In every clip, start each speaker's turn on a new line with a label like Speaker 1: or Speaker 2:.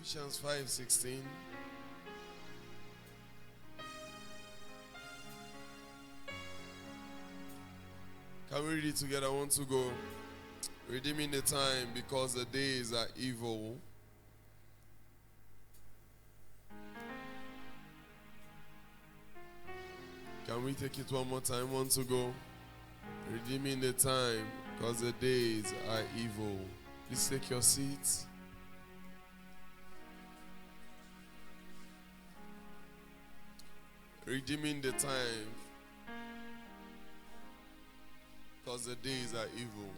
Speaker 1: Ephesians 5:16. Can we read it together? I want to go. Redeeming the time because the days are evil. Can we take it one more time? Want to go? Redeeming the time because the days are evil. Please take your seats. Redeeming the time because the days are evil.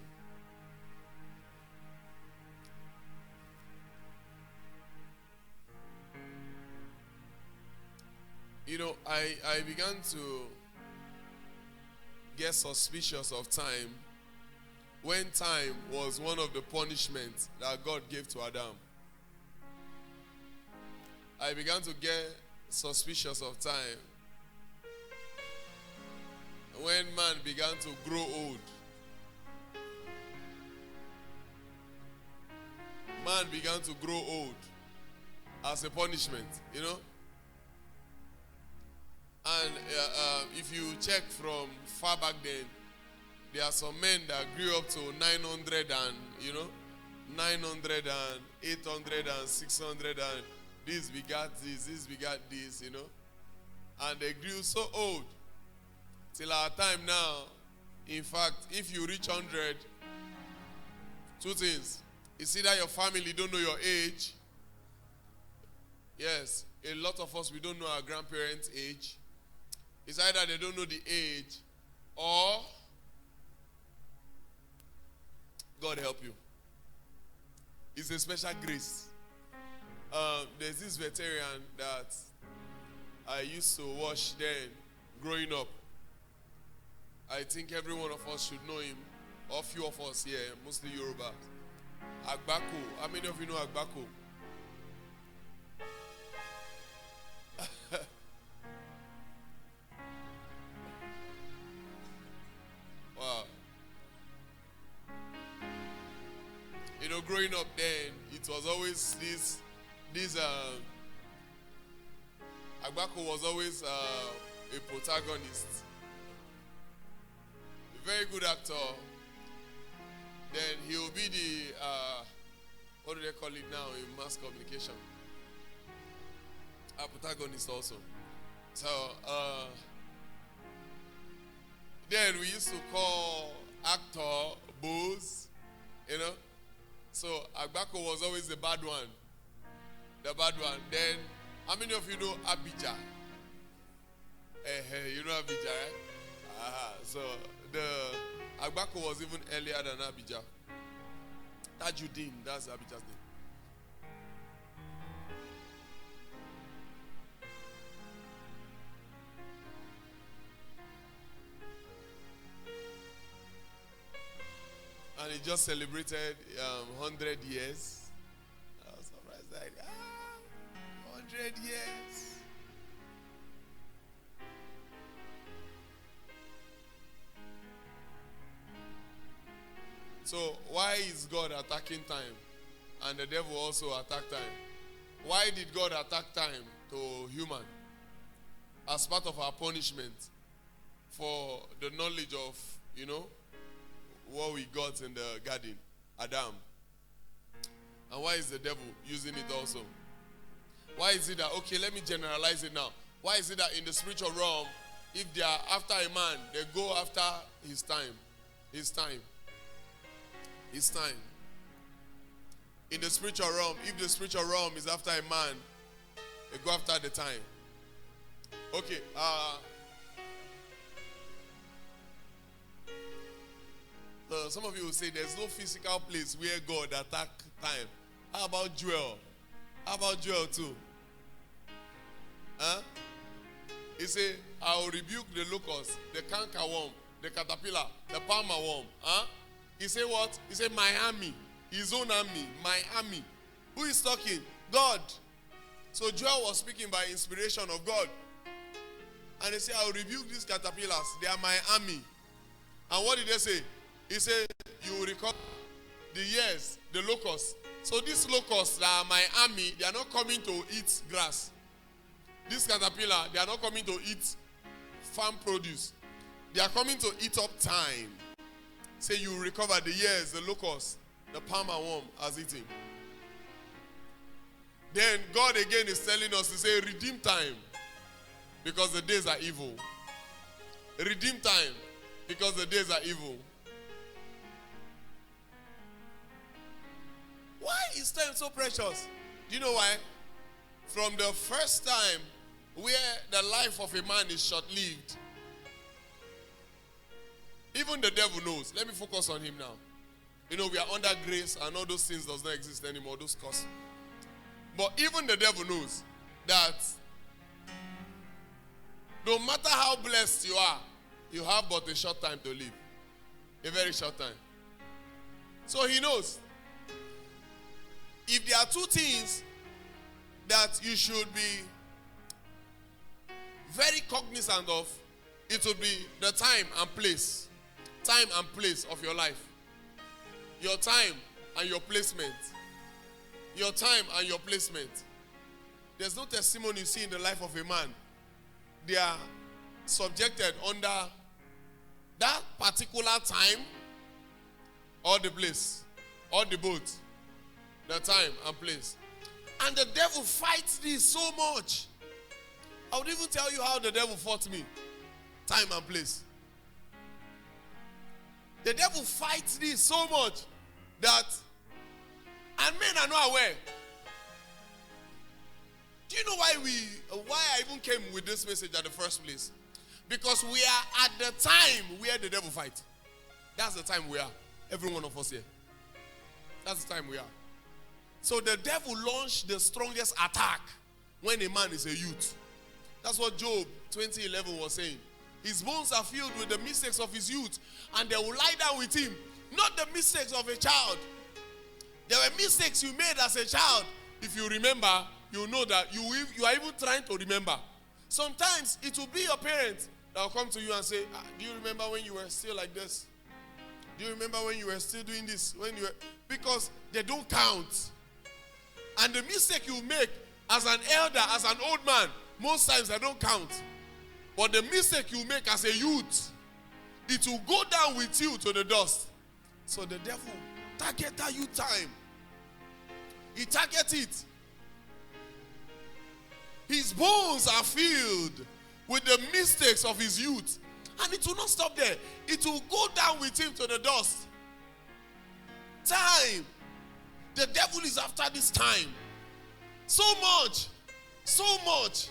Speaker 1: You know, I began to get suspicious of time when time was one of the punishments that God gave to Adam. I began to get suspicious of time when man began to grow old. Man began to grow old as a punishment, you know. And if you check from far back then, there are some men that grew up to 900 and, 900 and 800 and 600 and this begat this, you know. And they grew so old. Till our time now, in fact, if you reach 100, two things. It's either your family don't know your age. Yes, a lot of us, we don't know our grandparents' age. It's either they don't know the age or God help you. It's a special grace. There's this veteran that I used to watch then growing up. I think every one of us should know him, or few of us here, mostly Yoruba. Agbako. How many of you know Agbako? Wow. You know, growing up then, it was always this Agbako was always a protagonist. A very good actor. Then he'll be the, what do they call it now in mass communication? A protagonist also. So, then we used to call actor Bose, you know. So Agbako was always the bad one. The bad one. Then, how many of you know Abijah? You know Abijah, right? So the Agbako was even earlier than Abijah. Tajuddin, that's Abijah's name. And he just celebrated 100 years. I was surprised, like, 100 years. So why is God attacking time? And the devil also attacked time. Why did God attack time to human? As part of our punishment for the knowledge of, what we got in the garden, Adam. And why is the devil using it also? Why is it that, okay, let me generalize it now. Why is it that in the spiritual realm, if they are after a man, they go after his time? His time. His time. In the spiritual realm, if the spiritual realm is after a man, they go after the time. Okay, some of you will say there's no physical place where God attack time. How about Joel? How about Joel too? He said, I will rebuke the locust, the cankerworm, the caterpillar, the palmer worm. He said what? He said my army, his own army, my army. Who is talking? God. So Joel was speaking by inspiration of God. And he said, I will rebuke these caterpillars. They are my army. And what did they say? He said, you will recover the years, the locusts. So these locusts that are my army, they are not coming to eat grass. This caterpillar, they are not coming to eat farm produce. They are coming to eat up time. Say you recover the years, the locusts, the palmer worm has eaten. Then God again is telling us to say, redeem time, because the days are evil. Redeem time, because the days are evil. Why is time so precious? Do you know why? From the first time where the life of a man is short-lived, even the devil knows. Let me focus on him now. You know, we are under grace and all those things does not exist anymore, those curses. But even the devil knows that no matter how blessed you have but a short time to live. A very short time. So he knows. If there are two things that you should be very cognizant of, it would be the time and place. Time and place of your life. Your time and your placement. Your time and your placement. There's no testimony you see in the life of a man. They are subjected under that particular time or the place or the boat. The time and place. And the devil fights this so much. I would even tell you how the devil fought me. Time and place. The devil fights this so much that, and men are not aware. Do you know why I even came with this message at the first place? Because we are at the time where the devil fights. That's the time we are. Every one of us here. That's the time we are. So the devil launched the strongest attack when a man is a youth. That's what Job 20:11 was saying. His bones are filled with the mistakes of his youth, and they will lie down with him. Not the mistakes of a child. There were mistakes you made as a child. If you remember, you know that you are even trying to remember. Sometimes it will be your parents that will come to you and say, do you remember when you were still like this? Do you remember when you were still doing this? Because they don't count. And the mistake you make as an elder, as an old man, most times they don't count. But the mistake you make as a youth, it will go down with you to the dust. So the devil target that youth time. He targets it. His bones are filled with the mistakes of his youth. And it will not stop there. It will go down with him to the dust. Time. The devil is after this time. So much. So much.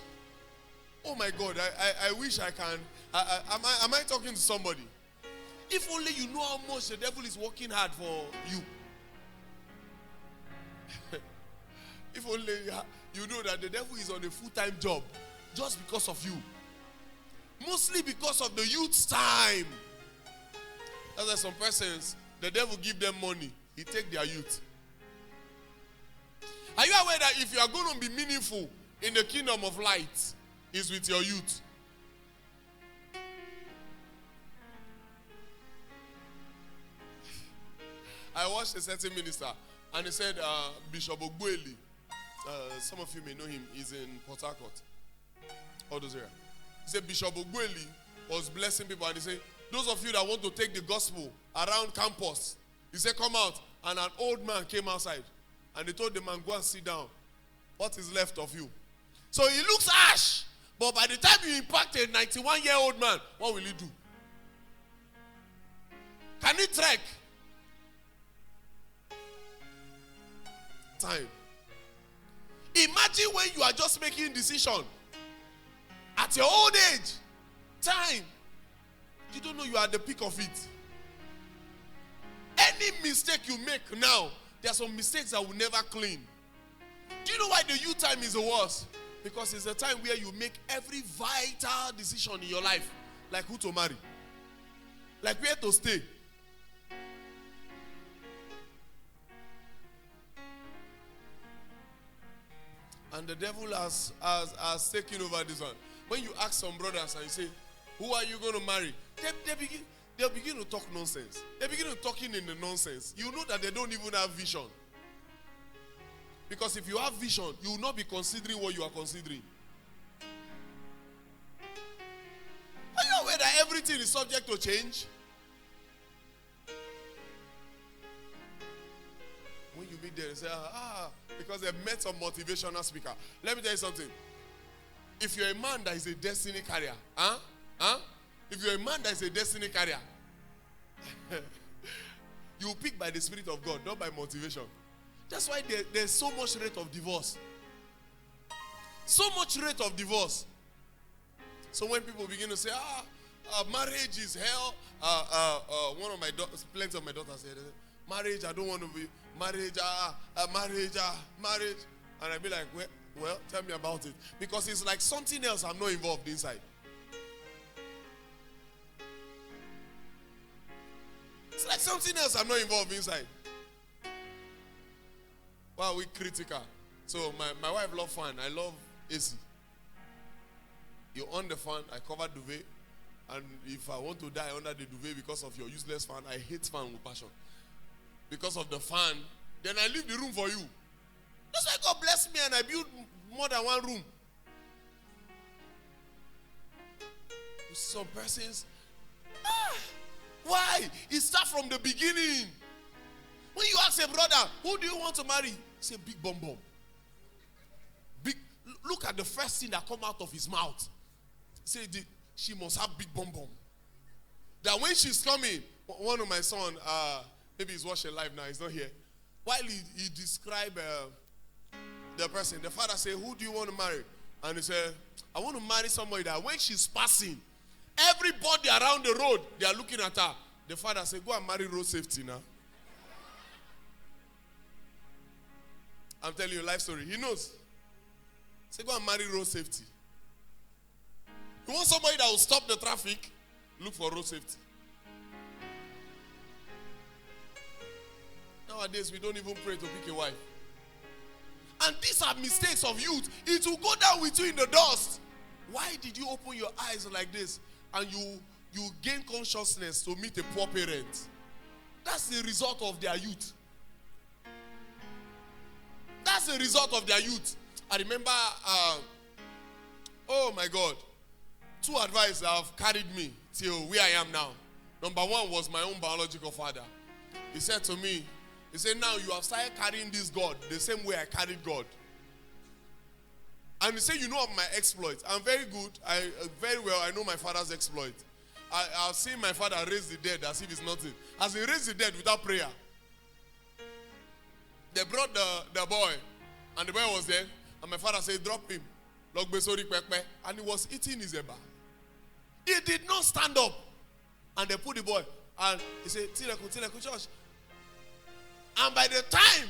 Speaker 1: Oh my God, I wish I can. Am I talking to somebody? If only you know how much the devil is working hard for you. If only you know that the devil is on a full-time job just because of you. Mostly because of the youth's time. That's why some persons, the devil give them money. He take their youth. Are you aware that if you are going to be meaningful in the kingdom of light, is with your youth? I watched a certain minister, and he said, Bishop Ogbueli, some of you may know him, he's in Port Harcourt, all those areas. He said Bishop Ogbueli was blessing people, and he said, those of you that want to take the gospel around campus, he said, come out. And an old man came outside, and he told the man, go and sit down. What is left of you? So he looks harsh, but by the time you impact a 91-year-old man, what will he do? Can he trek? Time. Imagine when you are just making decision at your old age. Time. You don't know you are at the peak of it. Any mistake you make now, there are some mistakes that will never clean. Do you know why the youth time is the worst? Because it's the time where you make every vital decision in your life. Like who to marry. Like where to stay. And the devil has taken over this one. When you ask some brothers and you say, who are you going to marry? they'll begin to talk nonsense. They begin to talking in the nonsense. You know that they don't even have vision. Because if you have vision, you will not be considering what you are considering. Are you aware that everything is subject to change? When you meet them, you say, because they met some motivational speaker. Let me tell you something. If you're a man that is a destiny carrier, if you're a man that is a destiny carrier, you will pick by the Spirit of God, not by motivation. That's why there's so much rate of divorce. So much rate of divorce. So when people begin to say, marriage is hell, one of my daughters, plenty of my daughters say, marriage, I don't want to be, marriage. And I be like, well, tell me about it. Because it's like something else I'm not involved inside. It's like something else I'm not involved inside. Why are we critical? So my wife loves fan. I love AC. You on the fan, I cover duvet. And if I want to die under the duvet because of your useless fan, I hate fan with passion. Because of the fan, then I leave the room for you. That's why God bless me and I build more than one room. Some persons, why? It starts from the beginning. When you ask a brother, who do you want to marry? Say big bum bum. Big. Look at the first thing that come out of his mouth. Say she must have big bum bum. That when she's coming, one of my son, maybe he's watching live now, he's not here. While he described the person, the father said, who do you want to marry? And he said, I want to marry somebody that when she's passing, everybody around the road, they are looking at her. The father said, go and marry road safety now. I'm telling you a life story. He knows. Say, go and marry road safety. You want somebody that will stop the traffic? Look for road safety. Nowadays, we don't even pray to pick a wife. And these are mistakes of youth. It will go down with you in the dust. Why did you open your eyes like this and you gain consciousness to meet a poor parent? That's the result of their youth. That's the result of their youth. I remember, oh my God, 2 advice that have carried me till where I am now. Number 1 was my own biological father. He said to me, he said, now you have started carrying this God the same way I carried God. And he said, you know of my exploits. I'm very good. Very well, I know my father's exploit. I've seen my father raise the dead as if it's nothing. As he raised the dead without prayer. They brought the boy, and the boy was there, and my father said, drop him. And he was eating his eba. He did not stand up. And they put the boy, and he said, Tileku, church. And by the time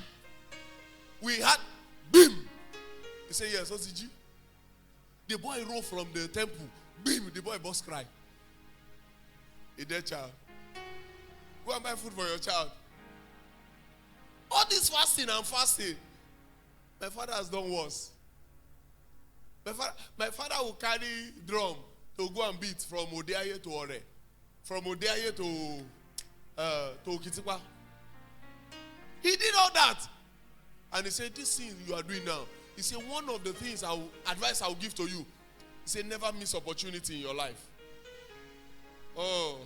Speaker 1: we had, bim. He said, yes, what's the G? The boy rolled from the temple. Bim, the boy burst cry. A dead child. Go and buy food for your child. All this fasting and fasting, my father has done worse. My father will carry drum to go and beat from Odeaye to Ore. From Odeaye to Okitipa. He did all that. And he said, this thing you are doing now, he said, one of the things advice I will give to you, he said, never miss opportunity in your life. Oh,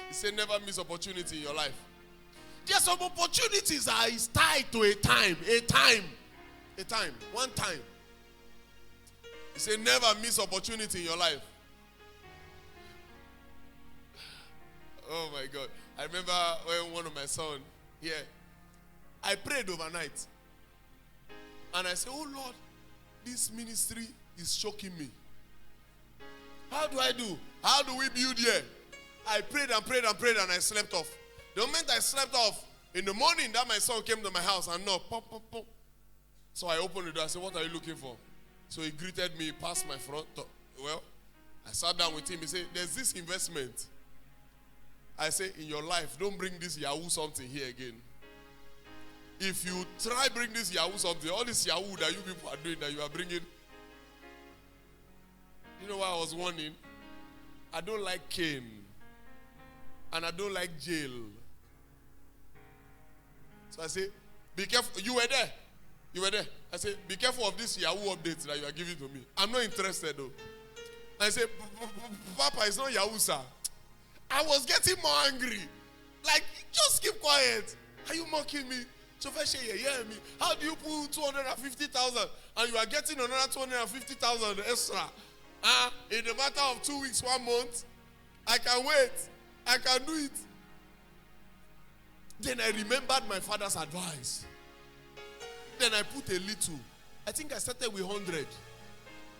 Speaker 1: he said, never miss opportunity in your life. There are some opportunities that is tied to a time, one time. He said, never miss opportunity in your life. Oh my God. I remember when one of my sons here, I prayed overnight. And I said, oh Lord, this ministry is choking me. How do I do? How do we build here? I prayed and prayed and prayed and I slept off. The moment I slept off, in the morning that my son came to my house and knocked, pop, pop, pop. So I opened the door. I said, what are you looking for? So he greeted me past my front door. Well, I sat down with him. He said, there's this investment. I said, in your life, don't bring this Yahoo something here again. If you try bring this Yahoo something, all this Yahoo that you people are doing, that you are bringing. You know why I was warning? I don't like Cain. and I don't like jail. So I say, be careful. You were there. You were there. I say, be careful of this Yahoo update that you are giving to me. I'm not interested though. I say, Papa, it's not Yahoo, sir. I was getting more angry. Like, just keep quiet. Are you mocking me? Me. How do you put 250,000 and you are getting another 250,000 extra? In a matter of 2 weeks, 1 month, I can wait. I can do it. Then I remembered my father's advice. Then I put a little. I think I started with 100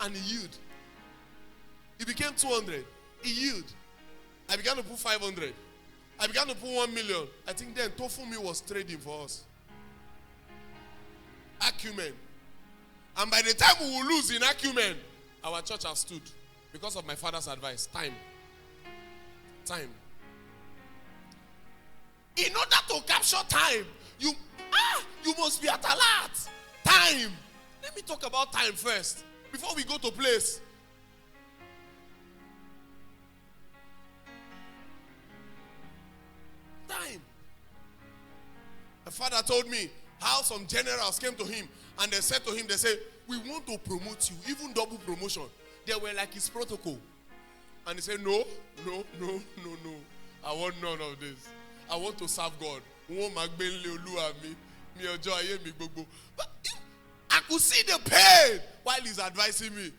Speaker 1: and it yielded. It became 200. It yielded. I began to put 500. I began to put 1 million. I think then Tofumi was trading for us. Acumen. And by the time we will lose in Acumen, our church has stood because of my father's advice. Time. In order to capture time, you must be at alert. Time. Let me talk about time first before we go to place. Time. My father told me how some generals came to him and they said to him, they said, we want to promote you, even double promotion. They were like his protocol. And he said, no. I want none of this. I want to serve God. But I could see the pain while he's advising me.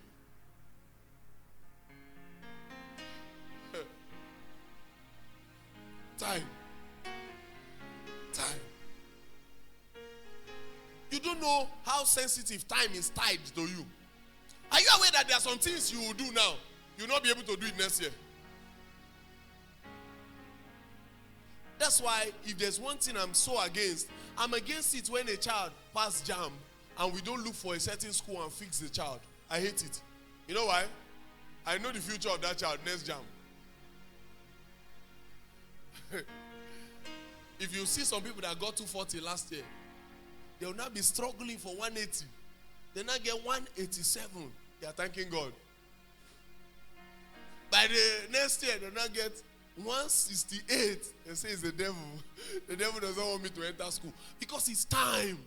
Speaker 1: Time. You don't know how sensitive time is tied to you. Are you aware that there are some things you will do now? You will not be able to do it next year. That's why if there's one thing I'm so against, I'm against it when a child passes JAMB and we don't look for a certain school and fix the child. I hate it. You know why? I know the future of that child next JAMB. If you see some people that got 240 last year, they will not be struggling for 180. They now get 187. They are thanking God. By the next year, they will not get 168. They say it's the devil. The devil doesn't want me to enter school. Because it's time.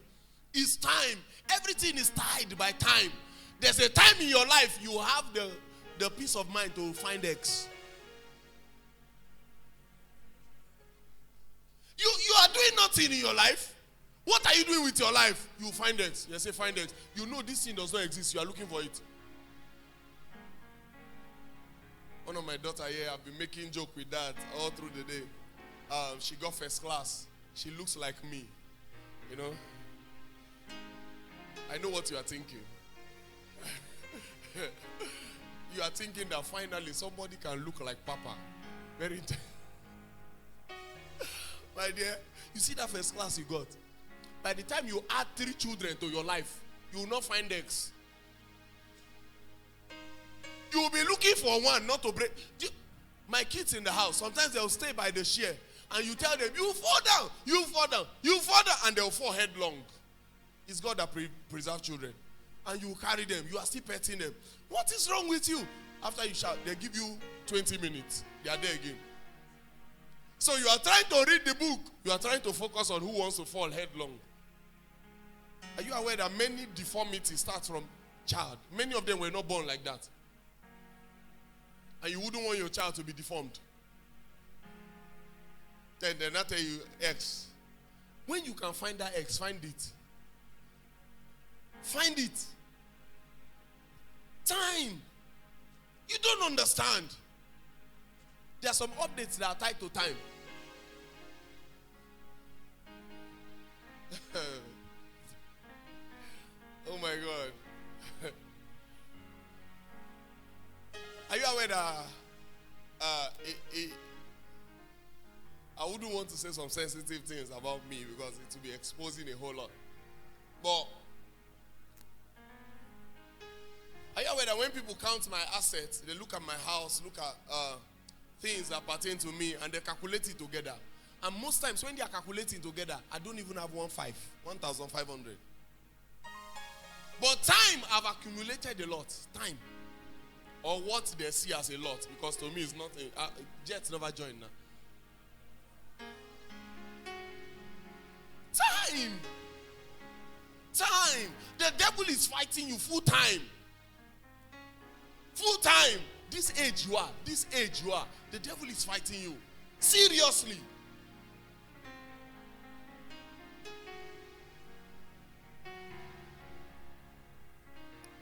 Speaker 1: It's time. Everything is tied by time. There's a time in your life you have the peace of mind to find X. You are doing nothing in your life. What are you doing with your life? You find X. You say find X. You know this thing does not exist. You are looking for it. One of my daughter here, I've been making joke with that all through the day. She got first class. She looks like me. You know. I know what you are thinking. You are thinking that finally somebody can look like Papa. Very interesting. My dear, you see that first class you got? By the time you add 3 children to your life, you will not find X. You will be looking for one, not to break. My kids in the house, sometimes they'll stay by the chair, and you tell them, you fall down, and they'll fall headlong. It's God that preserves children. And you carry them, you are still petting them. What is wrong with you? After you shout, they give you 20 minutes. They are there again. So you are trying to read the book. You are trying to focus on who wants to fall headlong. Are you aware that many deformities start from child? Many of them were not born like that. And you wouldn't want your child to be deformed. Then they not tell you X. When you can find that X, find it. Find it. Time. You don't understand. There are some updates that are tied to time. Oh my God. Are you aware that I wouldn't want to say some sensitive things about me because it will be exposing a whole lot. But are you aware that when people count my assets, they look at my house, look at things that pertain to me, and they calculate it together. And most times when they are calculating together, I don't even have 1,500. But time, I've accumulated a lot. Time. Or what they see as a lot. Because to me, it's not. Jets never join now. Time. Time. The devil is fighting you full time. Full time. This age you are. The devil is fighting you. Seriously.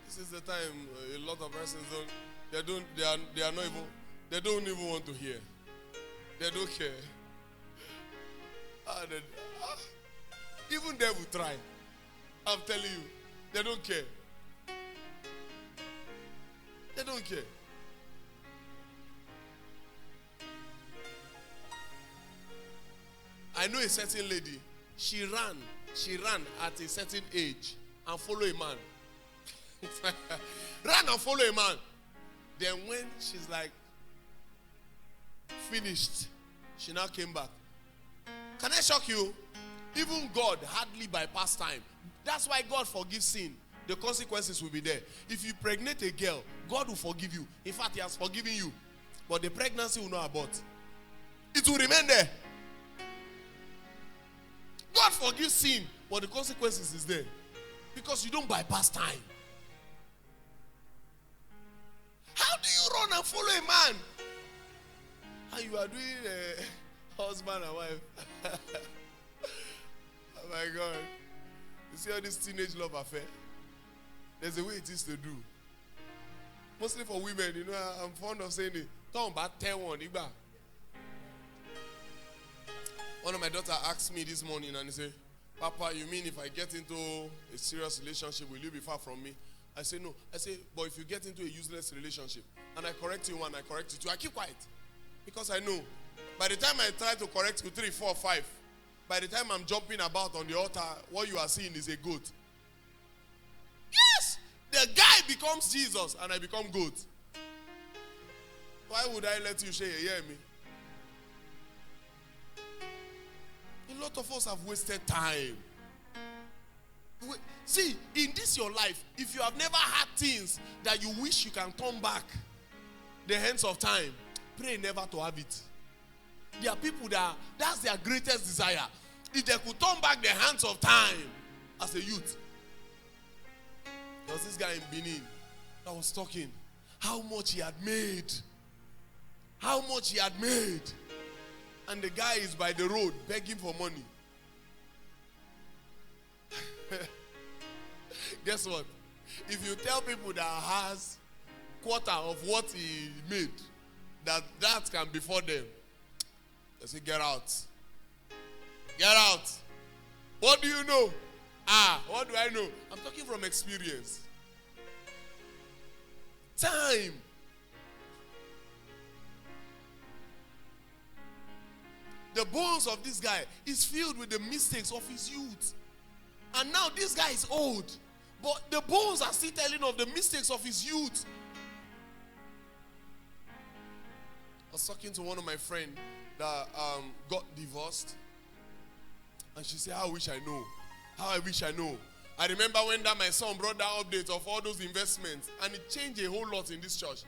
Speaker 1: This is the time a lot of persons they don't even want to hear. They don't care. Even they will try. I'm telling you, they don't care. They don't care. I know a certain lady. She ran at a certain age and follow a man. Ran and follow a man. Then when she's like finished, she now came back. Can I shock you? Even God hardly bypass time. That's why God forgives sin. The consequences will be there. If you pregnant a girl, God will forgive you. In fact, He has forgiven you. But the pregnancy will not abort. It will remain there. God forgives sin, but the consequences is there. Because you don't bypass time. How do you run and follow a man? And you are doing husband and wife. Oh my God. You see all this teenage love affair? There's a way it is to do. Mostly for women, you know, I'm fond of saying it. Talk about 10-1. One of my daughters asked me this morning and he said, Papa, you mean if I get into a serious relationship, will you be far from me? I say no. I say, but if you get into a useless relationship and I correct you one, I correct you two, I keep quiet. Because I know, by the time I try to correct you 3, 4, 5, by the time I'm jumping about on the altar, what you are seeing is a goat. Yes! The guy becomes Jesus and I become goat. Why would I let you hear me? A lot of us have wasted time. See, in this your life, if you have never had things that you wish you can turn back the hands of time, pray never to have it. There are people that's their greatest desire. If they could turn back the hands of time as a youth. There was this guy in Benin that was talking how much he had made. How much he had made. And the guy is by the road begging for money. Guess what? If you tell people that has quarter of what he made, that can be for them, they say, get out. Get out. What do you know? What do I know? I'm talking from experience. Time. The bones of this guy is filled with the mistakes of his youth. And now this guy is old. But the bones are still telling of the mistakes of his youth. I was talking to one of my friends that got divorced. And she said, how I wish I know. How I wish I know. I remember when my son brought that update of all those investments. And it changed a whole lot in this church.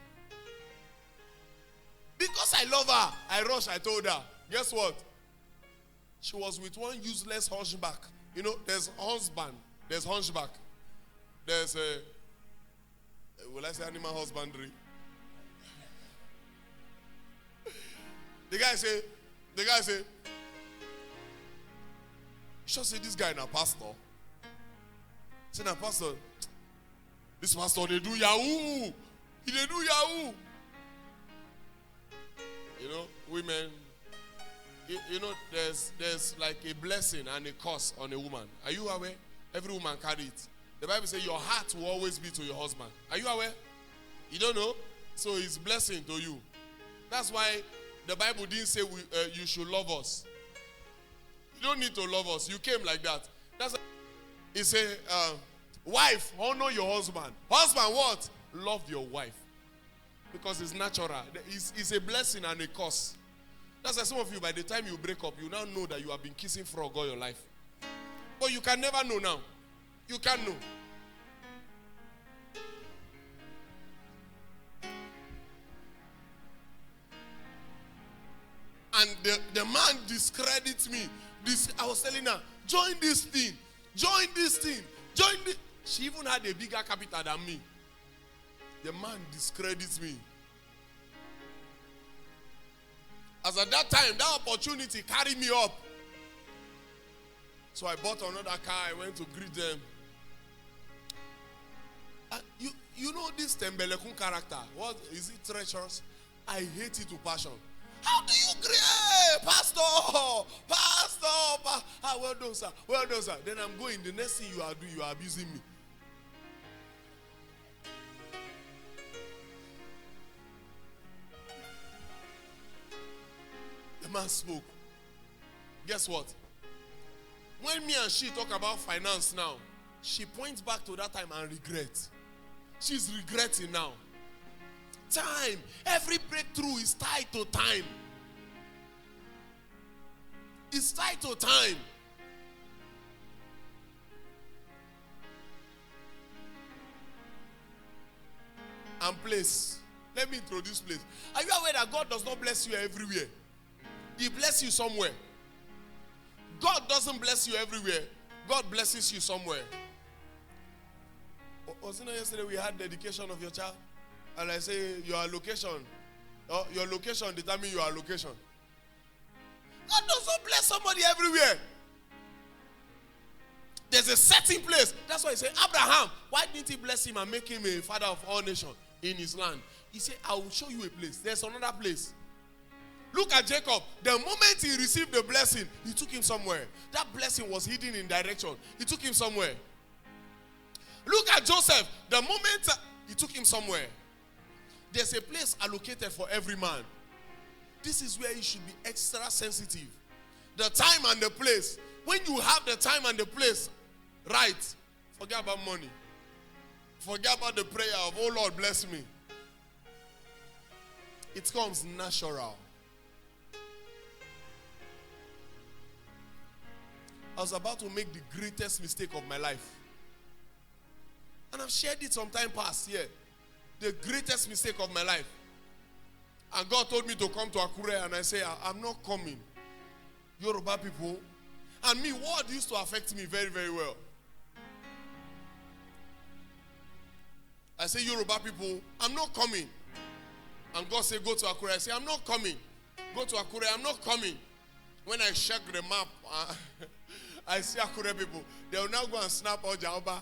Speaker 1: Because I love her, I rushed, I told her. Guess what? She was with one useless hunchback. You know, there's husband, there's hunchback. There's will I say animal husbandry? The guy say, you should say this guy na pastor. Say na pastor. This pastor they do yahoo. He they do yahoo. You know, women. You know, there's like a blessing and a curse on a woman. Are you aware? Every woman carry it. The Bible says your heart will always be to your husband. Are you aware? You don't know? So it's blessing to you. That's why the Bible didn't say you should love us. You don't need to love us. You came like that. That's it said, wife, honor your husband. Husband, what? Love your wife. Because it's natural. It's a blessing and a curse. That's why some of you, by the time you break up, you now know that you have been kissing frog all your life. But you can never know now. You can't know. And the man discredits me. This, I was telling her, join this thing. Join this thing. Join this. She even had a bigger capital than me. The man discredits me. As at that time, that opportunity carried me up. So I bought another car. I went to greet them. You know this Tembelekun character? What is it? Treacherous? I hate it to passion. How do you greet? Hey, Pastor, well done, sir. Well done, sir. Then I'm going. The next thing you are doing, you are abusing me. The man spoke. Guess what? When me and she talk about finance now, she points back to that time and regrets. She's regretting now. Time. Every breakthrough is tied to time. It's tied to time. And place. Let me introduce place. Are you aware that God does not bless you everywhere? He blesses you somewhere. God doesn't bless you everywhere. God blesses you somewhere. Wasn't it yesterday we had dedication of your child? And I say your location determines your location. God doesn't bless somebody everywhere. There's a certain place. That's why he said, Abraham, why didn't he bless him and make him a father of all nations in his land? He said, I will show you a place. There's another place. Look at Jacob. The moment he received the blessing, he took him somewhere. That blessing was hidden in direction. He took him somewhere. Look at Joseph. The moment he took him somewhere. There's a place allocated for every man. This is where you should be extra sensitive. The time and the place. When you have the time and the place right, forget about money. Forget about the prayer of, oh Lord, bless me. It comes natural. I was about to make the greatest mistake of my life. And I've shared it some time past here. The greatest mistake of my life. And God told me to come to Akure, and I say, I'm not coming. Yoruba people. And me, word used to affect me very, very well. I say, Yoruba people, I'm not coming. And God said, go to Akure. I say, I'm not coming. Go to Akure, I'm not coming. When I check the map, I see Akure people. They will now go and snap all Jauba.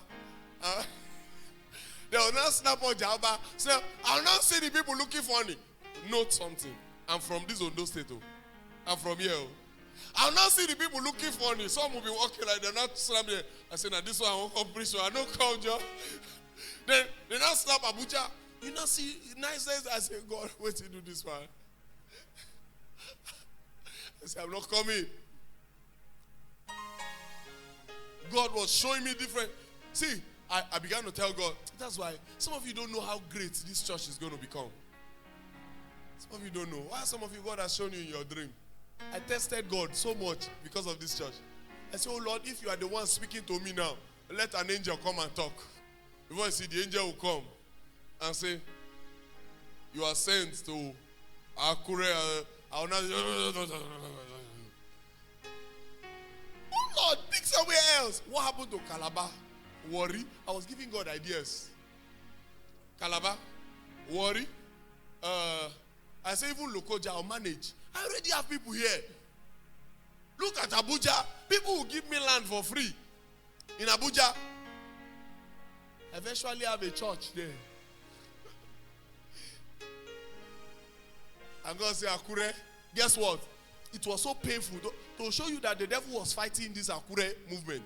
Speaker 1: They will now snap all Jauba. So I will now see the people looking funny. Note something. I'm from this Ondo state. I'm from here. I will now see the people looking funny. Some will be walking like they're not snapping. I say, now this one I won't come preach. So I don't come, Joe. Then they now snap Abuja. You now see nice days. I say, God, wait to do this one. I say, I'm not coming. God was showing me different. See, I began to tell God, that's why some of you don't know how great this church is going to become. Some of you don't know. Why some of you, God has shown you in your dream? I tested God so much because of this church. I said, oh Lord, if you are the one speaking to me now, let an angel come and talk. Before you see, the angel will come and say, you are sent to Akure. I will not. Oh Lord, pick somewhere else. What happened to Calabar? Worry. I was giving God ideas. Calabar, worry. I say even Lokoja, I'll manage. I already have people here. Look at Abuja. People will give me land for free. In Abuja. I eventually have a church there. And God said, Akure, guess what? It was so painful to show you that the devil was fighting this Akure movement.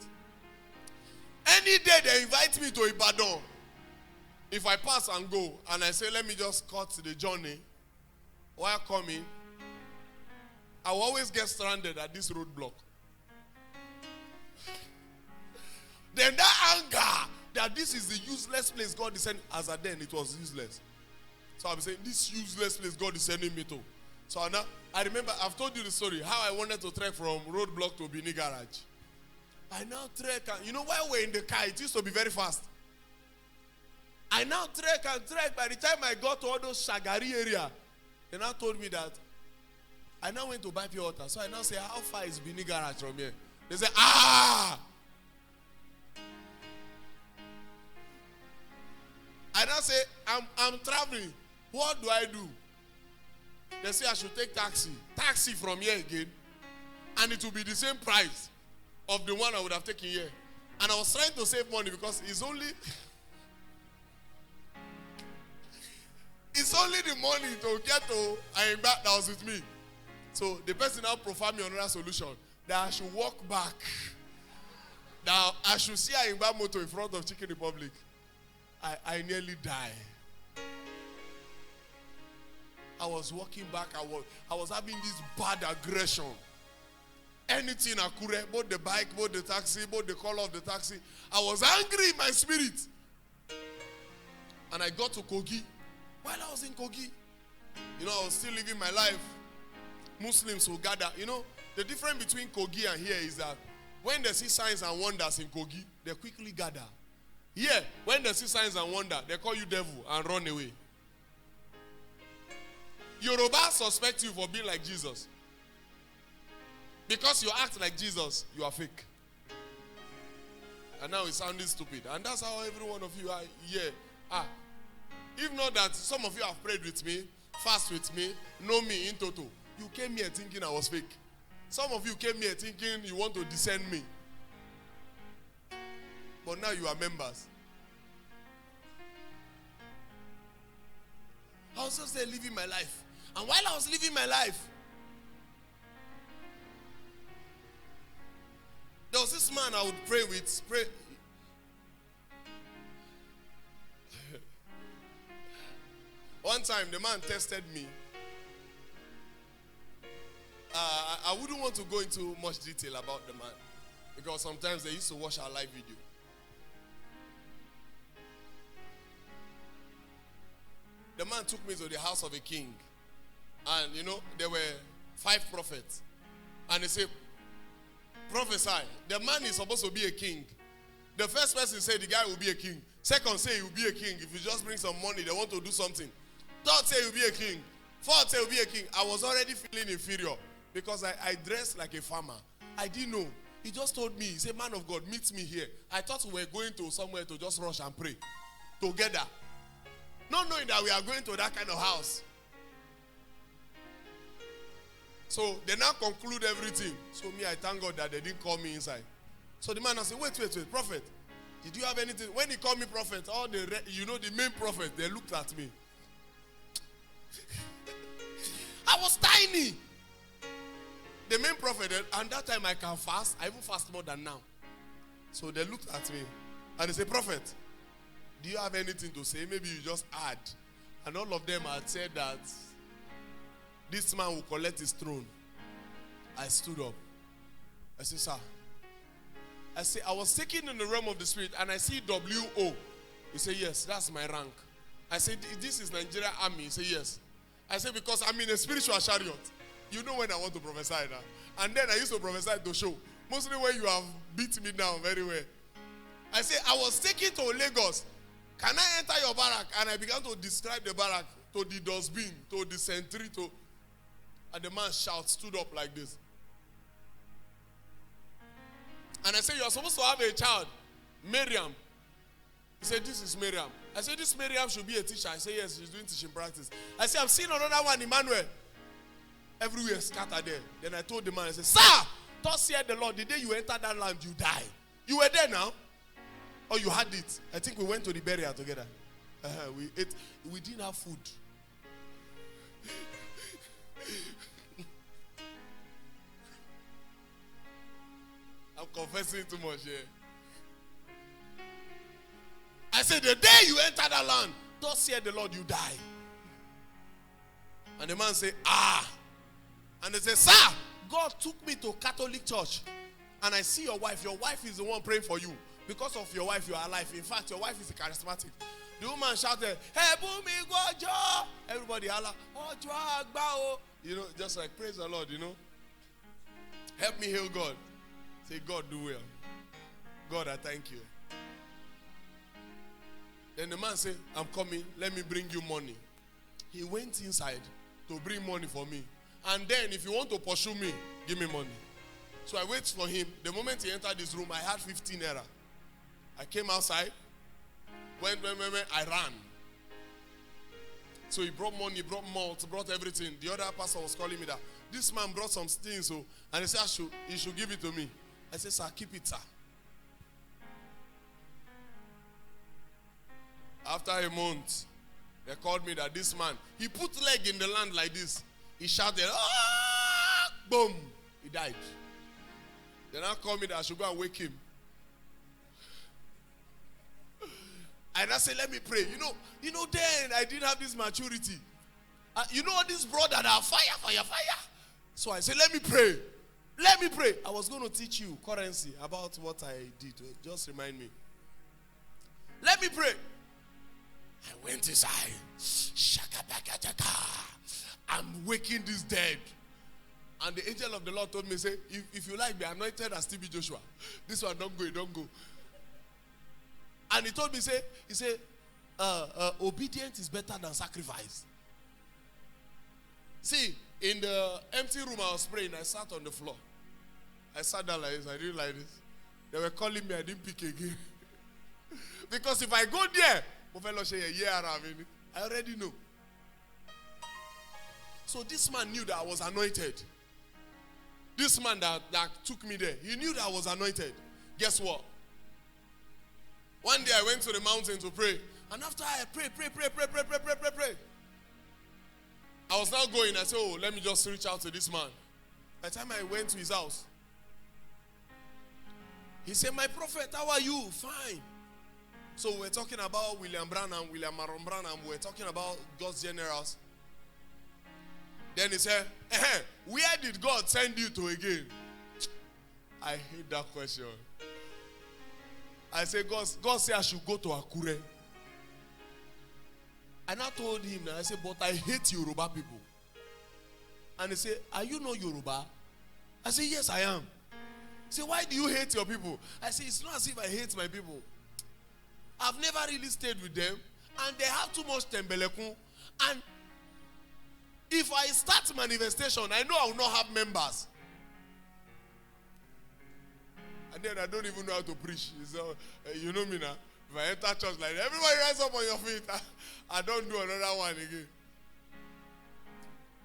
Speaker 1: Any day they invite me to Ibadan, if I pass and go, and I say, let me just cut the journey, while coming, I will always get stranded at this roadblock. Then that anger, that this is the useless place God is sending, as at then it was useless. So I'm saying, this useless place God is sending me to. So now, I remember, I've told you the story, how I wanted to trek from roadblock to Bini Garage. I now trek, and you know, while we're in the car, it used to be very fast. I now trek and trek. By the time I got to all those Shagari area, they now told me that I now went to buy pure water. So I now say, how far is Bini Garage from here? They say, ah! I now say, I'm traveling. What do I do? They say I should take taxi. Taxi from here again. And it will be the same price of the one I would have taken here. And I was trying to save money because it's only the money to get to Ayimba that was with me. So the person now profiled me another solution. That I should walk back. Now I should see Ayimba motor in front of Chicken Republic. I nearly died. I was walking back. I was having this bad aggression. Anything Akure, both the bike, both the taxi, both the color of the taxi. I was angry in my spirit. And I got to Kogi. While I was in Kogi, I was still living my life. Muslims will gather. The difference between Kogi and here is that when they see signs and wonders in Kogi, they quickly gather. Here, when they see signs and wonders, they call you devil and run away. Yoruba suspect you for being like Jesus. Because you act like Jesus, you are fake. And now it's sounding stupid. And that's how every one of you are here. If not that some of you have prayed with me, fast with me, know me in total. You came here thinking I was fake. Some of you came here thinking you want to descend me. But now you are members. I was just there living my life. And while I was living my life, there was this man I would pray with. One time, the man tested me. I wouldn't want to go into much detail about the man, because sometimes they used to watch our live video. The man took me to the house of a king. And, there were 5 prophets. And he said, prophesy. The man is supposed to be a king. The first person said the guy will be a king. Second say he will be a king. If you just bring some money, they want to do something. Third say he will be a king. Fourth say he will be a king. I was already feeling inferior because I dressed like a farmer. I didn't know. He just told me, he said, man of God, meet me here. I thought we were going to somewhere to just rush and pray together. Not knowing that we are going to that kind of house. So they now conclude everything. So me, I thank God that they didn't call me inside. So the man I said, wait, prophet, did you have anything? When he called me prophet, all the main prophet, they looked at me. I was tiny. The main prophet, and that time I can fast. I even fast more than now. So they looked at me and they said, prophet, do you have anything to say? Maybe you just add. And all of them had said that this man will collect his throne. I stood up. I said, sir. I said, I was taken in the realm of the spirit and I see W.O. He said, yes, that's my rank. I said, this is Nigeria Army. He said, yes. I said, because I'm in a spiritual chariot. You know when I want to prophesy now. And then I used to prophesy to show. Mostly when you have beat me down very well. I said, I was taken to Lagos. Can I enter your barrack? And I began to describe the barrack to the dustbin, to the sentry, to... And the man stood up like this. And I said, you're supposed to have a child, Miriam. He said, this is Miriam. I said, this Miriam should be a teacher. I said, yes, she's doing teaching practice. I said, I've seen another one, Emmanuel. Everywhere scattered there. Then I told the man, I said, sir, thus said the Lord, the day you enter that land, you die. You were there now? Or you had it? I think we went to the burial together. We ate. We didn't have food. I'm confessing too much here. I said, the day you enter that land, thus said the Lord, you die. And the man said, And they said, sir, God took me to Catholic church. And I see your wife. Your wife is the one praying for you. Because of your wife, you are alive. In fact, your wife is a charismatic. The woman shouted, hey, Bumi, Gojo. Everybody holla, oh, just like, praise the Lord, Help me hail God. Say, God, do well. God, I thank you. Then the man said, I'm coming. Let me bring you money. He went inside to bring money for me. And then if you want to pursue me, give me money. So I wait for him. The moment he entered this room, I had 15 naira. I came outside. When I ran. So he brought money, brought malt, brought everything. The other pastor was calling me that this man brought some things, and he said he should give it to me. I said, sir, keep it, sir. After a month, they called me that this man, he put leg in the land like this. He shouted, ah! Boom! He died. They now called me that I should go and wake him. And I said, let me pray. You know, then I didn't have this maturity. You know this brother that fire. So I said, let me pray. Let me pray. I was going to teach you currency about what I did. Just remind me. Let me pray. I went inside. I'm waking this dead. And the angel of the Lord told me, say, if you like, be anointed as TB Joshua. This one, don't go. And he told me, he said, obedience is better than sacrifice. See, in the empty room I was praying, I sat on the floor. I sat down like this, I didn't like this. They were calling me, I didn't pick again. Because if I go there, I already know. So this man knew that I was anointed. This man that took me there, he knew that I was anointed. Guess what? One day I went to the mountain to pray. And after I pray. I was now going. I said, let me just reach out to this man. By the time I went to his house, he said, my prophet, how are you? Fine. So we're talking about William Branham, William Maron Branham. We're talking about God's generals. Then he said, where did God send you to again? I hate that question. I said, God said I should go to Akure. And I told him, I said, but I hate Yoruba people. And he said, are you not Yoruba? I said, yes, I am. He said, why do you hate your people? I said, it's not as if I hate my people. I've never really stayed with them. And they have too much tembelekun. And if I start manifestation, I know I will not have members. And then I don't even know how to preach. You know me now. If I enter church like that, everybody rise up on your feet. I don't do another one again.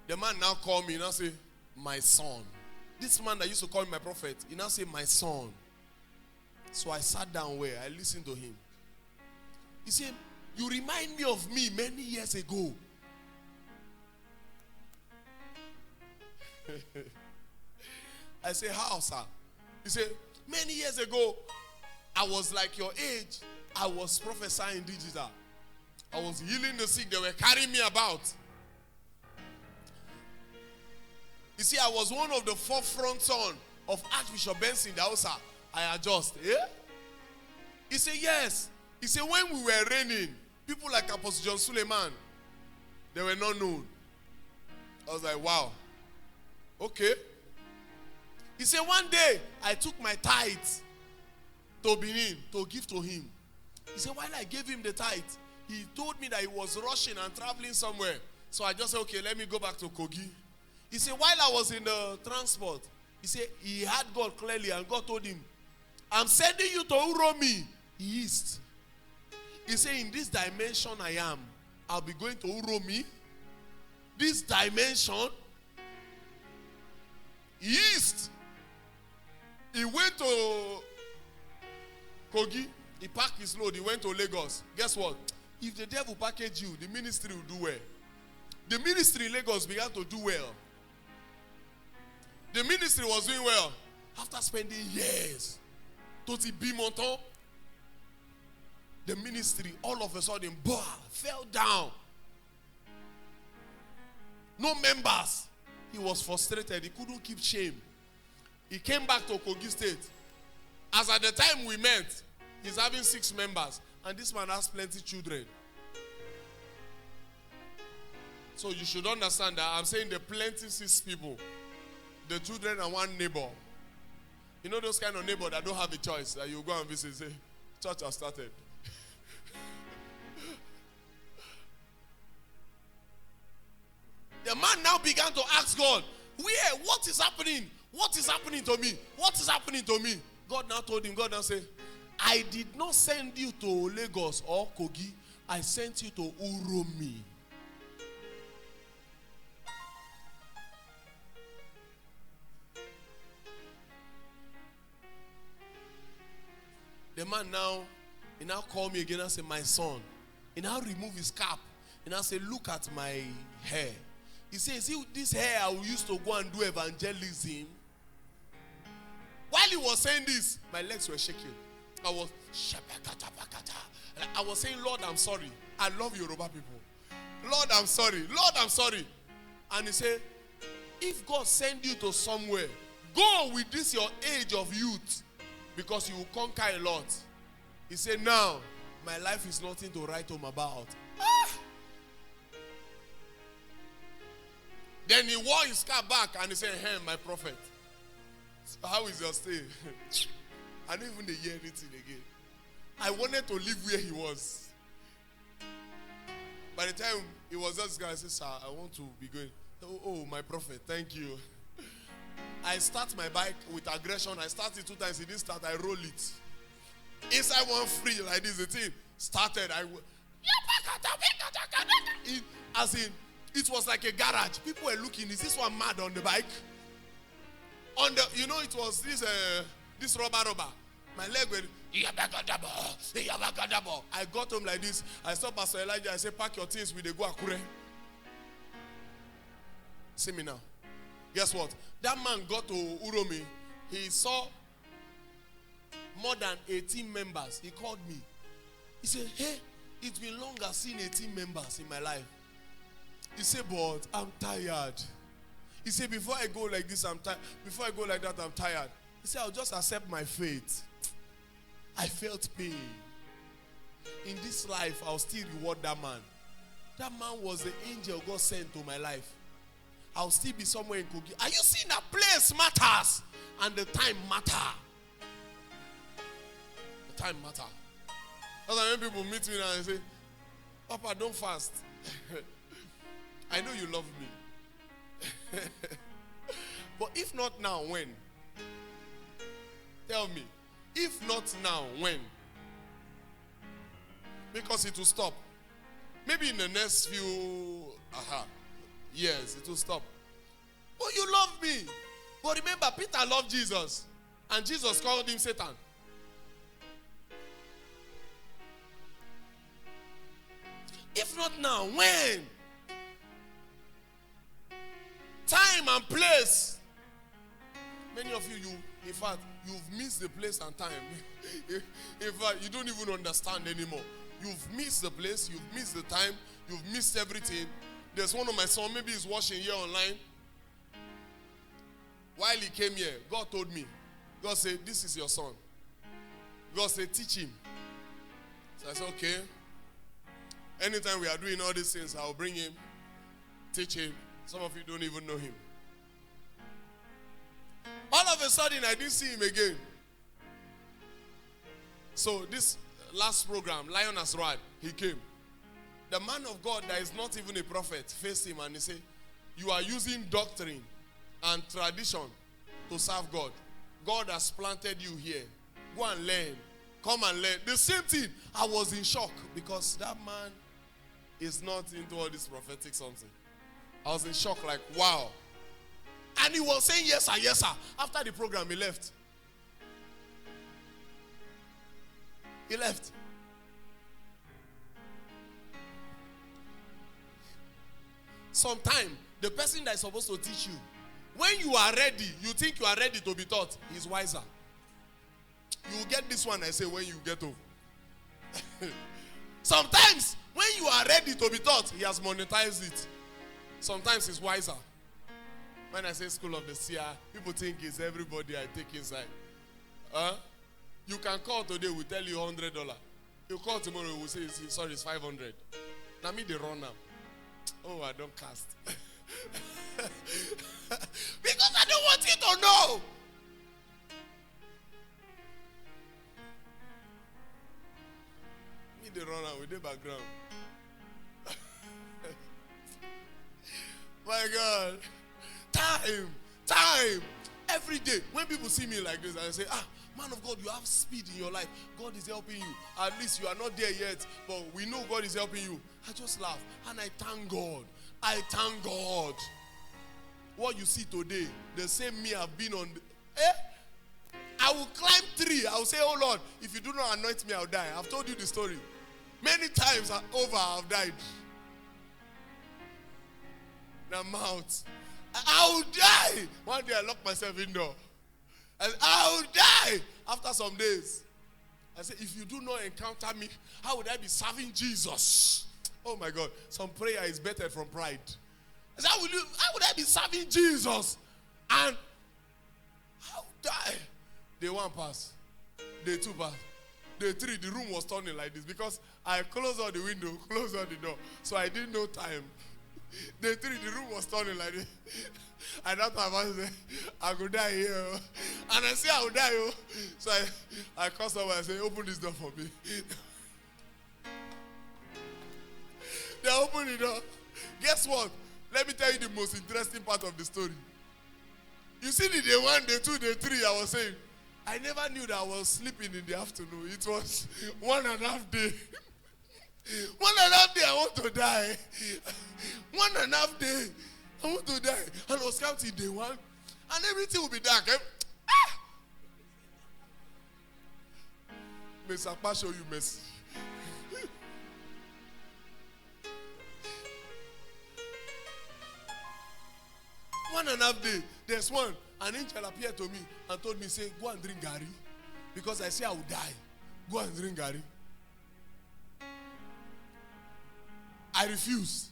Speaker 1: The man now called me and now say, my son. This man that used to call me my prophet, he now say, my son. So I sat down where I listened to him. He said, you remind me of me many years ago. I say, how, sir? He said, many years ago, I was like your age. I was prophesying digital. I was healing the sick. They were carrying me about. You see, I was one of the forefront son of Archbishop Benson Dausa. I adjust. Yeah? He said, yes. He said, when we were reigning, people like Apostle John Suleiman, they were not known. I was like, wow. Okay. He said, one day, I took my tithes to Benin to give to him. He said, while I gave him the tithe, he told me that he was rushing and traveling somewhere. So I just said, okay, let me go back to Kogi. He said, while I was in the transport, he said, he had God clearly, and God told him, I'm sending you to Uromi, East. He said, in this dimension I am. I'll be going to Uromi. This dimension, East. He went to Kogi. He packed his load. He went to Lagos. Guess what? If the devil package you, the ministry will do well. The ministry in Lagos began to do well. The ministry was doing well. After spending years, Toti Bimonton, the ministry all of a sudden, fell down. No members. He was frustrated. He couldn't keep shame. He came back to Kogi State. As at the time we met, he's having 6 members. And this man has plenty children. So you should understand that I'm saying the plenty 6 people. The children and 1 neighbor. You know those kind of neighbor that don't have a choice. That you go and visit and say, church has started. They The man now began to ask God, what is happening? What is happening to me? What is happening to me? God now told him, God now said, I did not send you to Lagos or Kogi. I sent you to Uromi. The man now, he now called me again and said, my son. He now removed his cap. He now said, look at my hair. He says, see this hair I used to go and do evangelism. While he was saying this, my legs were shaking. I was saying, Lord, I'm sorry. I love Yoruba people. Lord, I'm sorry. Lord, I'm sorry. And he said, if God send you to somewhere, go with this your age of youth, because you will conquer a lot. He said, now, my life is nothing to write home about. Then he wore his car back and he said, hey, my prophet, so how is your stay? I don't even hear anything again. I wanted to live where he was. By the time he was just going, I said, sir, I want to be going. Oh, my prophet, thank you. I start my bike with aggression. I started 2 times. He didn't start. I roll it. Inside one free like this, the thing started. It was like a garage. People were looking. Is this one mad on the bike? It was this rubber. My leg went. I got home like this. I saw Pastor Elijah. I said, pack your things. We dey go Akure. See me now. Guess what? That man got to Uromi. He saw more than 18 members. He called me. He said, hey, it's been long I've seen 18 members in my life. He said, but I'm tired. He said, before I go like this, I'm tired. Before I go like that, I'm tired. He said, I'll just accept my fate. I felt pain. In this life, I'll still reward that man. That man was the angel God sent to my life. I'll still be somewhere in Kogi. Are you seeing that place matters? And the time matter. The time matter. That's why when people meet me now and say, Papa, don't fast. I know you love me. But if not now, when? Tell me. If not now, when? Because it will stop. Maybe in the next few years, it will stop. But you love me. But remember, Peter loved Jesus. And Jesus called him Satan. If not now, when? Time and place. Many of you, in fact, you've missed the place and time. In fact, you don't even understand anymore. You've missed the place, you've missed the time, you've missed everything. There's one of my sons, maybe he's watching here online. While he came here, God told me, God said, this is your son. God said, teach him. So I said, okay. Anytime we are doing all these things, I'll bring him, teach him. Some of you don't even know him. All of a sudden, I didn't see him again. So this last program, Lion Has Roared, he came. The man of God that is not even a prophet faced him and he said, you are using doctrine and tradition to serve God. God has planted you here. Go and learn. Come and learn. The same thing. I was in shock because that man is not into all this prophetic something. I was in shock like, wow. And he was saying, yes, sir, yes, sir. After the program, he left. He left. Sometimes, the person that is supposed to teach you, when you are ready, you think you are ready to be taught, he's wiser. You will get this one, I say, when you get home. Sometimes, when you are ready to be taught, he has monetized it. Sometimes he's wiser. When I say school of the seer, people think it's everybody I take inside. You can call today, we'll tell you $100. You call tomorrow, we'll say, sorry, it's 500. Now me, they run now. Oh, I don't cast. Because I don't want you to know. Me, they run out with the background. My my God. Time. Every day, when people see me like this, I say, man of God, you have speed in your life. God is helping you. At least you are not there yet, but we know God is helping you. I just laugh, and I thank God. What you see today, the same me I've been on. I will climb tree. I will say, oh Lord, if you do not anoint me, I'll die. I've told you the story. Many times over, I've died. Now mouth. I will die. One day I locked myself indoor. And I will die after some days. I said, if you do not encounter me, how would I be serving Jesus? Oh my God. Some prayer is better from pride. I said, how would I be serving Jesus? And I will die. Day 1 pass. Day 2 pass. Day 3, the room was turning like this because I closed all the window, closed all the door. So I didn't know time. Day 3, the room was turning like this. And that time I said, I could die here. And I say I would die. So I call someone and say, open this door for me. They opened the door. Guess what? Let me tell you the most interesting part of the story. You see the day 1, day 2, day 3, I was saying, I never knew that I was sleeping in the afternoon. It was 1.5 days. 1.5 days I want to die. 1.5 days I want to die. And I was counting day 1. And everything will be dark. May Sapa show you mercy. 1.5 days. There's one. An angel appeared to me and told me, say, go and drink Gary. Because I say I will die. Go and drink Gary. I refused.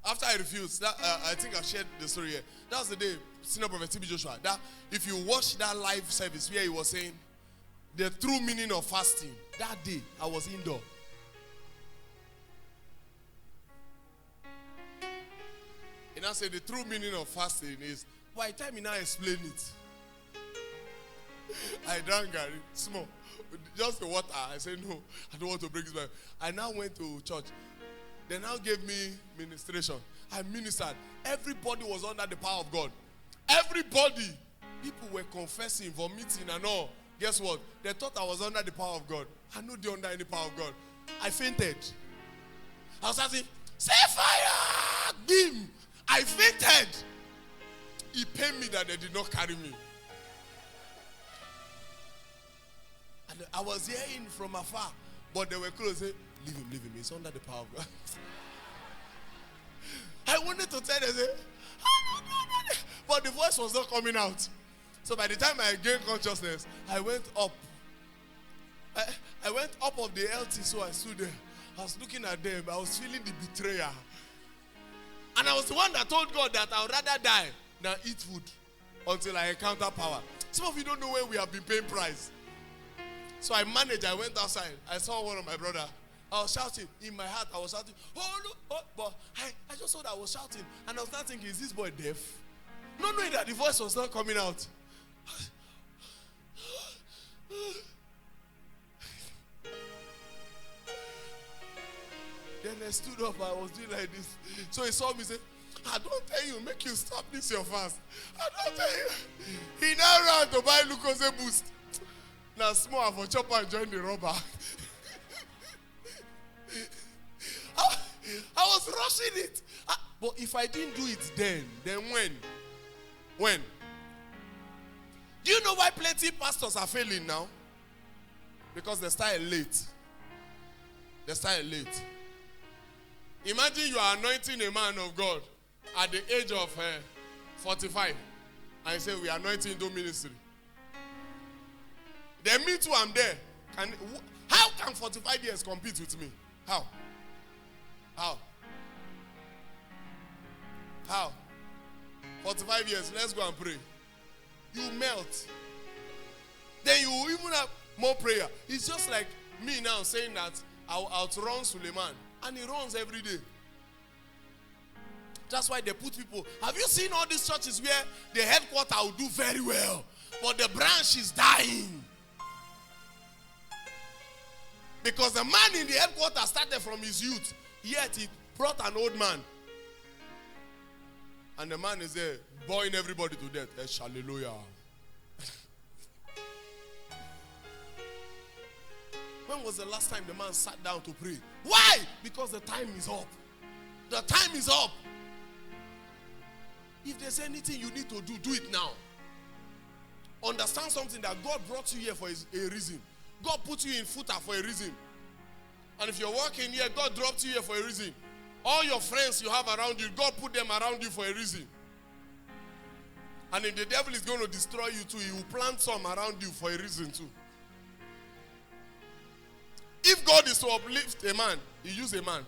Speaker 1: After I refused, I think I've shared the story here. That was the day, Senior Prophet TB Joshua, that if you watch that live service where he was saying the true meaning of fasting, that day I was indoor. And I said the true meaning of fasting is, by the time he now explain it, I drank Gary, small, just the water. I said, no, I don't want to break this back. I now went to church. They now gave me ministration. I ministered. Everybody was under the power of God. Everybody. People were confessing, vomiting and all. Guess what? They thought I was under the power of God. I know they're under any power of God. I fainted. I was asking, say fire! Beam! I fainted. It pained me that they did not carry me. And I was hearing from afar, but they were close. Say, leave him. He's under the power of God. I wanted to tell them, say, no. But the voice was not coming out. So by the time I gained consciousness, I went up. I went up of the LT, so I stood there. I was looking at them. I was feeling the betrayer. And I was the one that told God that I would rather die than eat food until I encounter power. Some of you don't know where we have been paying price. So I managed. I went outside. I saw one of my brother. I was shouting. In my heart, I was shouting, oh, look. Oh. But I just saw that I was shouting. And I was not thinking, is this boy deaf? Not knowing that the voice was not coming out. Then I stood up. I was doing like this. So he saw me say, I don't tell you, make you stop this your fast. I don't tell you. He now ran to buy Lucozade Boost. Now small for chopper and join the robber. I was rushing it. But if I didn't do it then when? When? Do you know why plenty pastors are failing now? Because they started late. Imagine you are anointing a man of God at the age of 45. And you say, we are anointing into ministry. Then me too, I'm there. How can 45 years compete with me? How? 45 years, let's go and pray. You melt. Then you will even have more prayer. It's just like me now saying that I'll outrun Suleiman. And he runs every day. That's why they put people. Have you seen all these churches where the headquarters will do very well, but the branch is dying? Because the man in the headquarters started from his youth, yet he brought an old man. And the man is there, boring everybody to death. Hallelujah. When was the last time the man sat down to pray? Why? Because the time is up. The time is up. If there's anything you need to do, do it now. Understand something, that God brought you here for a reason. God put you in footer for a reason. And if you're working here, God dropped you here for a reason. All your friends you have around you, God put them around you for a reason. And if the devil is going to destroy you too, he will plant some around you for a reason too. If God is to uplift a man, he use a man.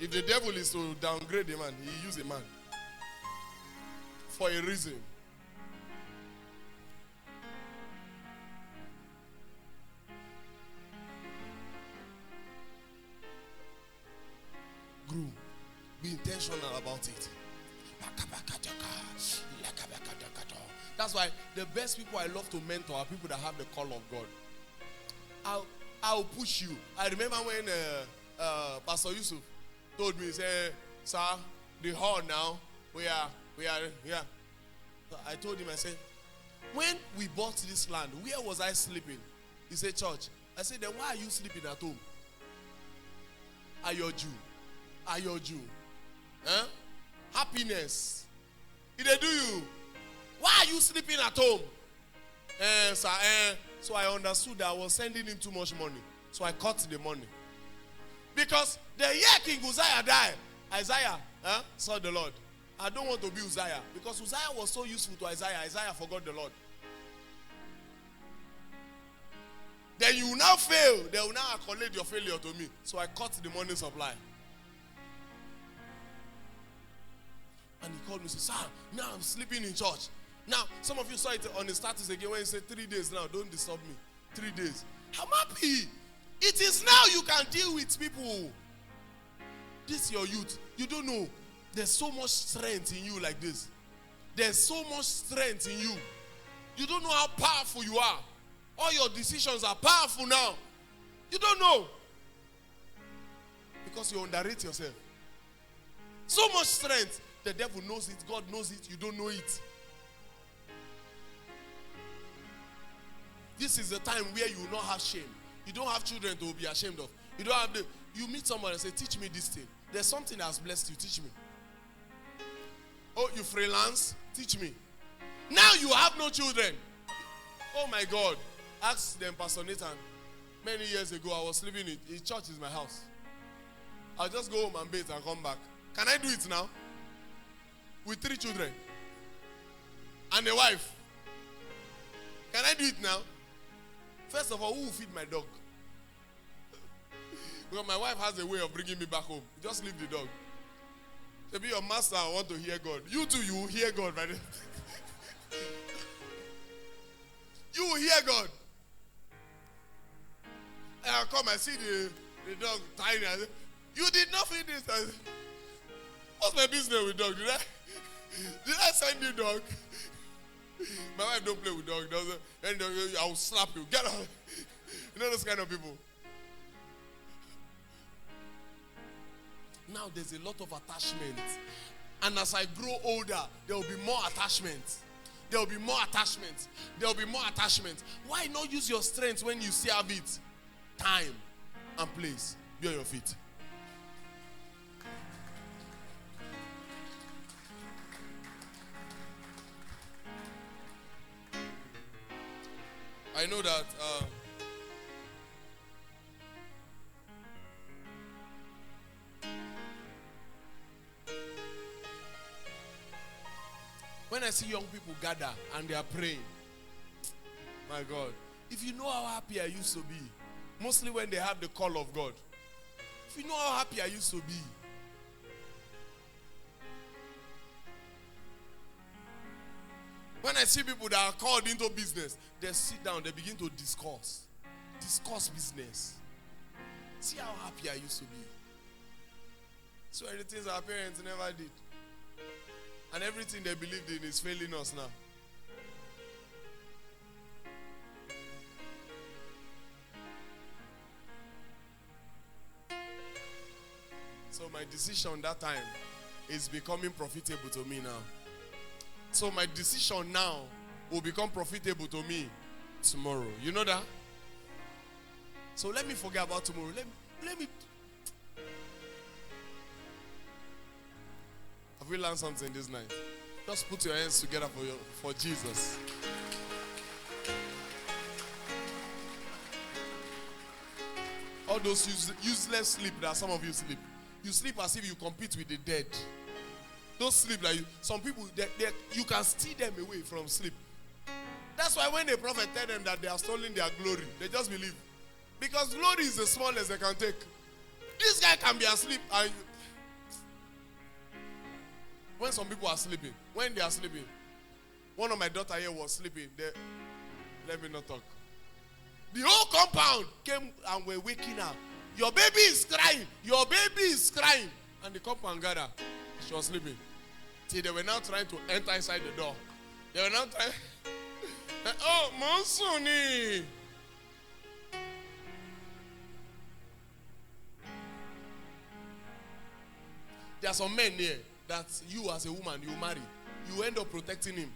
Speaker 1: If the devil is to downgrade a man, he use a man. For a reason. Grow. Be intentional about it. That's why the best people I love to mentor are people that have the call of God. I'll push you. I remember when Pastor Yusuf told me, he said, sir, the hall now, we are here. So I told him, I said, when we bought this land, where was I sleeping? He said, church. I said, then why are you sleeping at home? Are you Jew? Huh? Happiness. Did they do you? Why are you sleeping at home? Sir, so I understood that I was sending him too much money. So I cut the money. Because the year King Uzziah died, Isaiah saw the Lord. I don't want to be Uzziah. Because Uzziah was so useful to Isaiah, Isaiah forgot the Lord. Then you will now fail. They will now accolade your failure to me. So I cut the money supply. And he called me and said, sir, now I'm sleeping in church. Now, some of you saw it on the status again when he said 3 days now. Don't disturb me. 3 days. I'm happy. It is now you can deal with people. This is your youth. You don't know. There's so much strength in you like this. There's so much strength in you. You don't know how powerful you are. All your decisions are powerful now. You don't know. Because you underrate yourself. So much strength. The devil knows it. God knows it. You don't know it. This is the time where you will not have shame. You don't have children to be ashamed of. You don't have the. You meet someone and say, teach me this thing. There's something that has blessed you. Teach me. Oh, you freelance? Teach me. Now you have no children. Oh my God. Ask them, Pastor Nathan. Many years ago, I was living in church is my house. I'll just go home and bathe and come back. Can I do it now? With 3 children. And a wife. Can I do it now? First of all, who will feed my dog? Because my wife has a way of bringing me back home. Just leave the dog. Say, be your master, I want to hear God. You too, you will hear God. Right? You will hear God. And I'll come and see the dog tiny. I say, you did not feed this. I say, what's my business with dog? Did I send you dog? My wife don't play with dog. Then I will slap you. Get out. You know those kind of people. Now there's a lot of attachment. And as I grow older, there will be more attachment. There will be more attachment. There will be more attachment. Why not use your strength when you still have it? Time and place. Be on your feet. I know that when I see young people gather and they are praying, my God, if you know how happy I used to be, mostly when they have the call of God, if you know how happy I used to be, when I see people that are called into business, they sit down, they begin to discuss business. See how happy I used to be. So many things our parents never did. And everything they believed in is failing us now. So my decision that time is becoming profitable to me now. So my decision now will become profitable to me tomorrow. You know that? So let me forget about tomorrow. Let me. Have we learned something this night? Just put your hands together for Jesus. All those useless sleep that some of you sleep. You sleep as if you compete with the dead. Those sleep that some people, you can steal them away from sleep. That's why when the prophet tell them that they are stealing their glory, they just believe. Because glory is the smallest they can take. This guy can be asleep. And when some people are sleeping, when they are sleeping, one of my daughter here was sleeping. Let me not talk. The whole compound came and were waking up. Your baby is crying. Your baby is crying. And the compound gathered. She was sleeping. Till they were now trying to enter inside the door. They were now trying. Oh, Monsuni. There are some men here that you as a woman, you marry. You end up protecting him.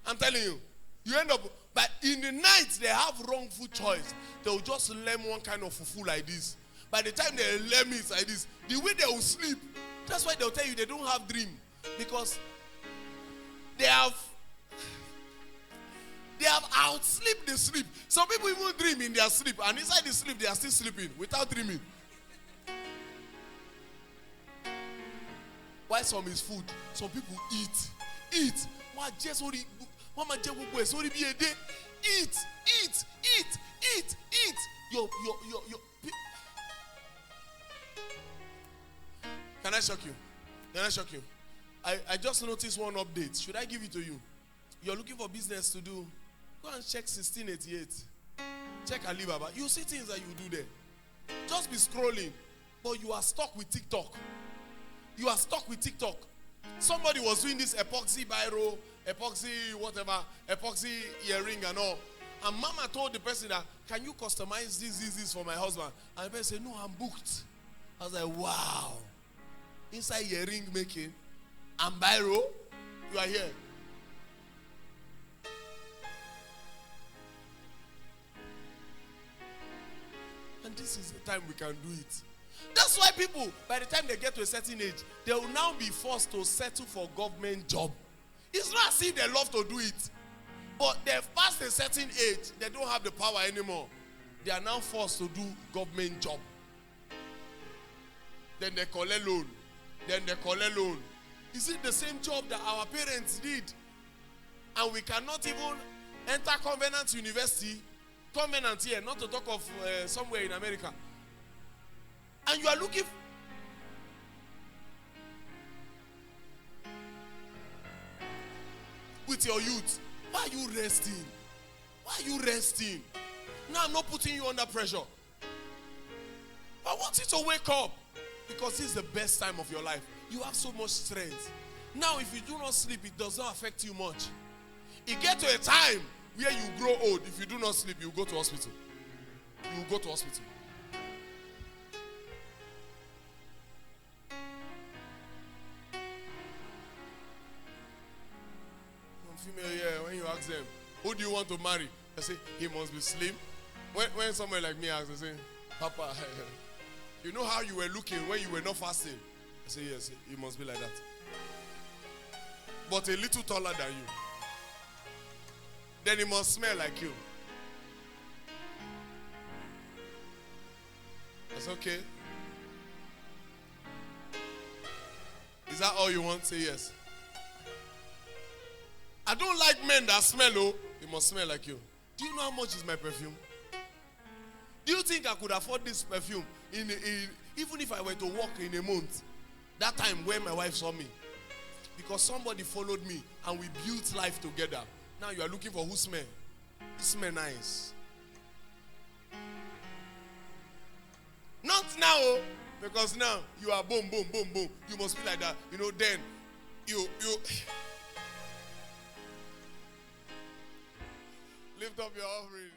Speaker 1: I'm telling you. You end up, but in the night they have wrongful choice. They'll just lem one kind of fufu like this. By the time they lem it like this, the way they will sleep, that's why they'll tell you they don't have dream. Because they have outsleep the sleep. Some people even dream in their sleep, and inside the sleep they are still sleeping without dreaming. Why some is food? Some people eat. Mama sorry be a day. Eat. Yo. Can I shock you? I just noticed one update. Should I give it to you? You're looking for business to do. Go and check 1688. Check Alibaba. You see things that you do there. Just be scrolling. But you are stuck with TikTok. Somebody was doing this epoxy biro, epoxy whatever, epoxy earring and all. And mama told the person that, can you customize this for my husband? And the person said, no, I'm booked. I was like, wow. Inside earring making and biro, you are here. And this is the time we can do it. That's why people, by the time they get to a certain age, they will now be forced to settle for government job. It's not as if they love to do it. But they've passed a certain age, they don't have the power anymore. They are now forced to do government job. Then they collect loan. Is it the same job that our parents did? And we cannot even enter Covenant University. Covenant here, not to talk of somewhere in America. And you are looking with your youth. Why are you resting? Now I'm not putting you under pressure. I want you to wake up. Because this is the best time of your life. You have so much strength. Now if you do not sleep, it does not affect you much. It gets to a time where you grow old. If you do not sleep, you go to hospital. Female here, when you ask them, who do you want to marry? They say, he must be slim. When someone like me asks, they say, Papa, you know how you were looking when you were not fasting? I say, yes, he must be like that. But a little taller than you. Then he must smell like you. That's okay. Is that all you want? Say yes. I don't like men that smell, he must smell like you. Do you know how much is my perfume? Do you think I could afford this perfume even if I were to walk in a month? That time when my wife saw me. Because somebody followed me and we built life together. Now you are looking for who smell. You smell nice. Not now, because now you are boom. You must be like that. Then you lift up your offering.